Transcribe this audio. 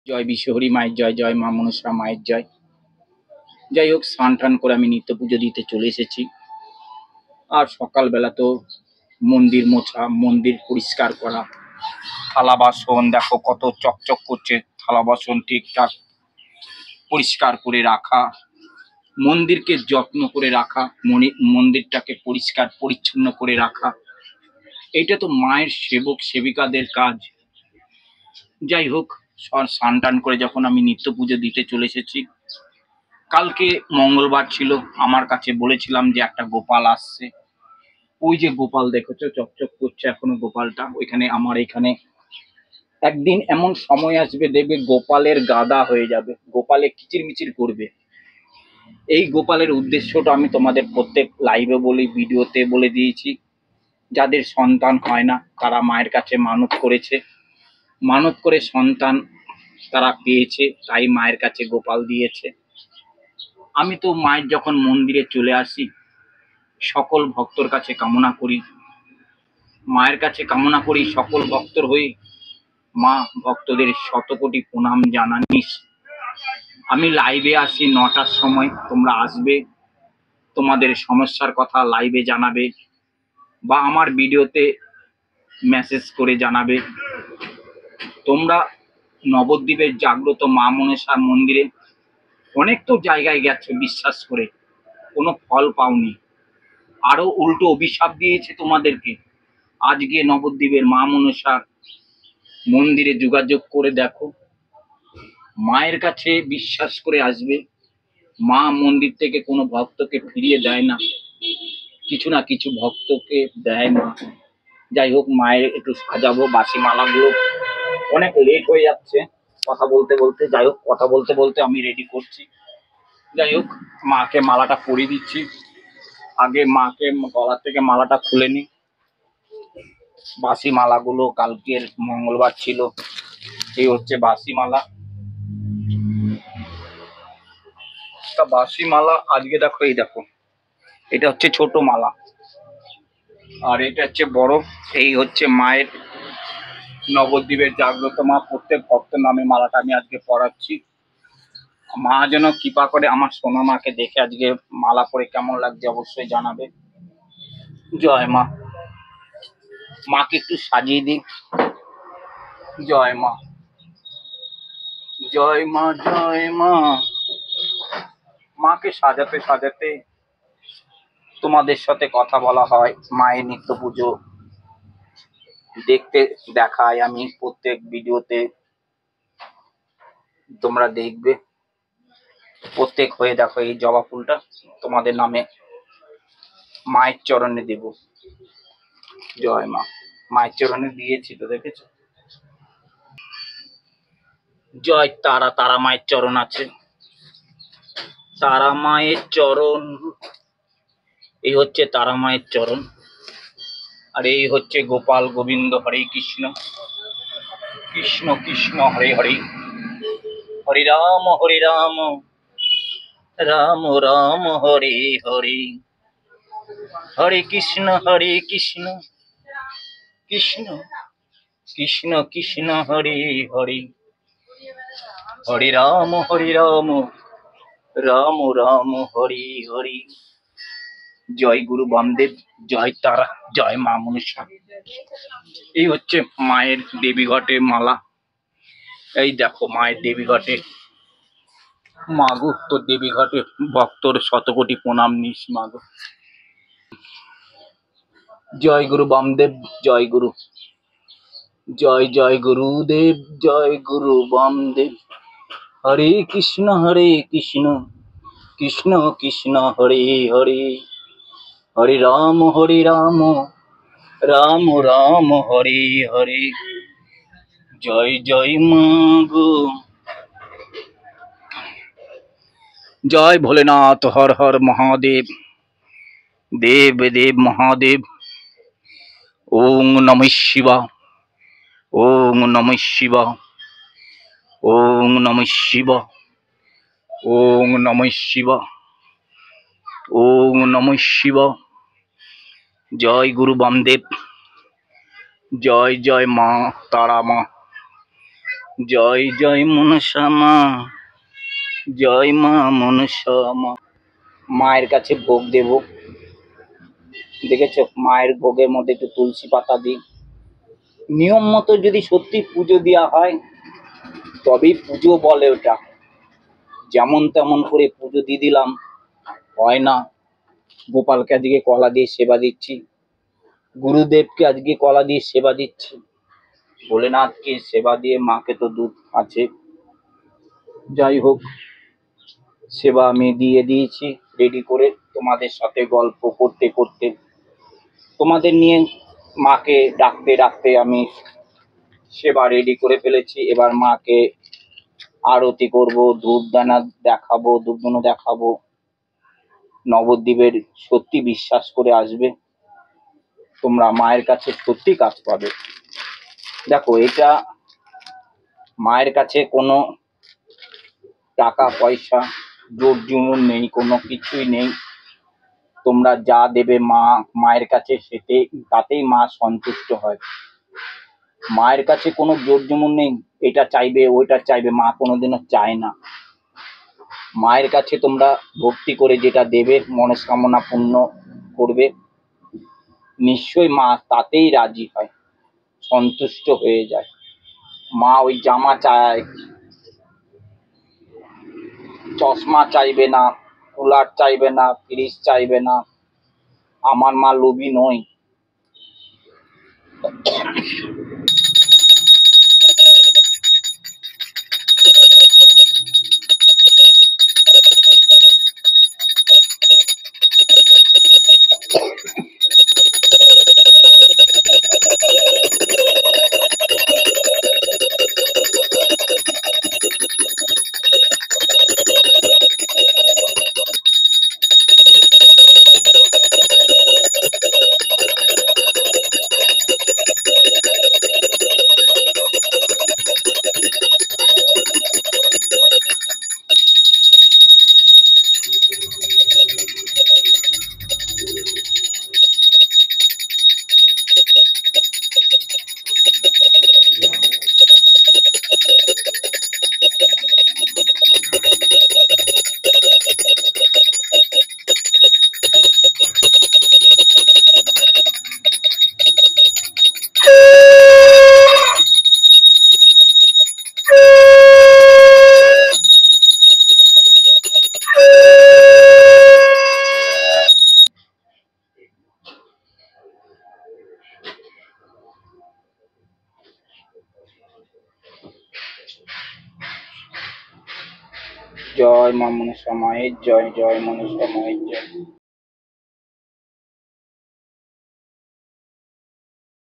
জয় বিশ্বহরি মায়ের জয়, জয় মা মনসা মায়ের জয়। যাই হোক, স্নান টান করে আমি নিত্য পুজো দিতে চলে এসেছি। আর সকালবেলা তো মন্দির মোছা, মন্দির পরিষ্কার করা, থালা বাসন দেখো কত চকচক করছে, থালা বাসন ঠিকঠাক পরিষ্কার করে রাখা, মন্দিরকে যত্ন করে রাখা, মন্দিরটাকে পরিষ্কার পরিচ্ছন্ন করে রাখা, এটা তো মায়ের সেবক সেবিকাদের কাজ। যাই হোক, স্নান টান করে যখন আমি নিত্য পুজো দিতে চলে এসেছি, কালকে মঙ্গলবার ছিল, আমার কাছে বলেছিলাম যে একটা গোপাল আসছে। ওই যে গোপাল দেখেছো চকচক করছে এখনো গোপালটা, ওইখানে আমার এখানে একদিন এমন সময় আসবে দেখবে গোপালের গাদা হয়ে যাবে, গোপালে কিচিরমিচির করবে। এই গোপালের উদ্দেশ্যটা আমি তোমাদের প্রত্যেক লাইভে বলি, ভিডিওতে বলে দিয়েছি। যাদের সন্তান হয় না তারা মায়ের কাছে মানত করেছে, মানত করে সন্তান তারা পেয়েছে, তাই মায়ের কাছে গোপাল দিয়েছে। আমি তো মায়ের যখন মন্দিরে চলে আসি, সকল ভক্তর কাছে কামনা করি, মায়ের কাছে কামনা করি সকল ভক্তর হয়ে, মা ভক্তদের শতকোটি প্রণাম জানানিস। আমি লাইভে আসি 9টার সময়, তোমরা আসবে, তোমাদের সমস্যার কথা লাইভে জানাবে বা আমার ভিডিওতে মেসেজ করে জানাবে। তোমরা নবদ্বীপের জাগ্রত মা মনসার মন্দিরে অনেক তো জায়গায় গেছো বিশ্বাস করে, কোনো ফল পাওনি, আরো উল্টো অভিশাপ দিয়েছে তোমাদেরকে। আজকে নবদ্বীপের মা মনসার মন্দিরে যোগাযোগ করে দেখো, মায়ের কাছে বিশ্বাস করে আসবে, মা মন্দির থেকে কোনো ভক্তকে ফিরিয়ে দেয় না, কিছু না কিছু ভক্তকে দেয় মা। যাই হোক, মায়ের একটু সাজাবো, বাসি মালাগুলো অনেক লেট হয়ে যাচ্ছে কথা বলতে বলতে। যাই হোক, কথা বলতে বলতে আমি রেডি করছি। যাই হোক, মাকে মালাটা পরিয়ে দিচ্ছি। আগে মাকে গলা থেকে মালাটা খুলে নি। বাসি মালাগুলো কালকের মঙ্গলবার ছিল, এই হচ্ছে বাসি মালা। বাসি মালা আজকে দেখো, এই দেখো, এটা হচ্ছে ছোট মালা আর এটা হচ্ছে বড়। এই হচ্ছে মায়ের নবদ্বীপের জাগ্রত মা প্রত্যেক ভক্তের নামে মালাটা আমি আজকে পরাচ্ছি। মা যেন কৃপা করে আমার সোনা মাকে দেখে আজকে মালা পরে কেমন লাগছে অবশ্যই জানাবে। জয় মা। মাকে একটু সাজিয়ে দিই। জয় মা, জয় মা, জয় মা। মাকে সাজাতে সাজাতে তোমাদের সাথে কথা বলা হয়, মায়ের নিত্য পুজো দেখতে দেখাই আমি প্রত্যেক ভিডিওতে, তোমরা দেখবে। প্রত্যেক হয়ে দেখো, এই জবা ফুলটা তোমাদের নামে মায়ের চরণে দেব। জয় মা। মায়ের চরণে দিয়েছি তো, দেখেছো? জয় তারা, তারা মায়ের চরণ আছে, তারা মায়ের চরণ। এই হচ্ছে তারা মায়ের চরণ, আর এই হচ্ছে গোপাল গোবিন্দ। হরে কৃষ্ণ, কৃষ্ণ কৃষ্ণ হরে হরে, হরে রাম হরে রাম, রাম রাম হরে হরে, হরে কৃষ্ণ কৃষ্ণ কৃষ্ণ কৃষ্ণ হরে হরে, হরে রাম রাম রাম হরে হরে। জয় গুরু বামদেব, জয় তারা, জয় মা মনসা। এই হচ্ছে মায়ের দেবী ঘটে মালা। এই দেখো মায়ের দেবী ঘটে, মাগো তোর দেবী ঘটে ভক্তর শতকোটি প্রণাম নিস মাগো। জয় গুরু বামদেব, জয় গুরু, জয় জয় গুরুদেব, জয় গুরু বামদেব। হরে কৃষ্ণ কৃষ্ণ কৃষ্ণ হরে হরে, হরে রাম রাম রাম হরে হরে। জয় জয় মা গো, জয় ভোলেনাথ, হর হর মহাদেব, দেব দেব মহাদেব। ওং নমঃ শিবা, ওং নমঃ শিবা, ওং নমঃ শিবা, ওং নমঃ শিবা, ওং নমঃ শিবা। জয় গুরু বামদেব, জয় জয় মা তারা মা, জয় জয় মনসা মা, জয় মা মনসা মা। মায়ের কাছে ভোগ দেব, দেখেছো মায়ের ভোগের মধ্যে একটু তুলসী পাতা দিই। নিয়ম মতো যদি সত্যি পুজো দেওয়া হয় তবেই পুজো বলে ওটা। যেমন তেমন করে পুজো দিয়ে দিলাম হয় না। গোপালকে আজকে কলা দিয়ে সেবা দিচ্ছি, গুরুদেবকে আজকে কলা দিয়ে সেবা দিচ্ছি, ভোলেনাথকে সেবা দিয়ে, মাকে তো দুধ আছে। যাই হোক, সেবা আমি দিয়ে দিয়েছি রেডি করে। তোমাদের সাথে গল্প করতে করতে, তোমাদের নিয়ে মাকে ডাকতে ডাকতে আমি সেবা রেডি করে ফেলেছি। এবার মাকে আরতি করব, ধূপদানা দেখাবো, ধূপধুনো দেখাবো। নবদ্বীপের সত্যি বিশ্বাস করে আসবে, তোমরা মায়ের কাছে সত্যি কাজ পাবে। দেখো, এটা মায়ের কাছে কোনো টাকা পয়সা জোর জুমুন নেই, কোনো কিছুই নেই। তোমরা যা দেবে মায়ের কাছে তাতেই মা সন্তুষ্ট হয়। মায়ের কাছে কোনো জোর জুমুন নেই, এটা চাইবে ওইটা চাইবে, মা কোনোদিনও চায় না। মায়ের কাছে তোমরা ভক্তি করে যেটা দেবে, মনস্কামনা পূর্ণ করবে, নিশ্চয়ই মা তাতেই রাজি হয়, সন্তুষ্ট হয়ে যায়। মা ওই জামা চায়, চশমা চাইবে না, কুলার চাইবে না, ফ্রিজ চাইবে না। আমার মা লোভী নয়। জয় মা মনসা মায়ের জয়, জয় মনসা মায়ের জয়।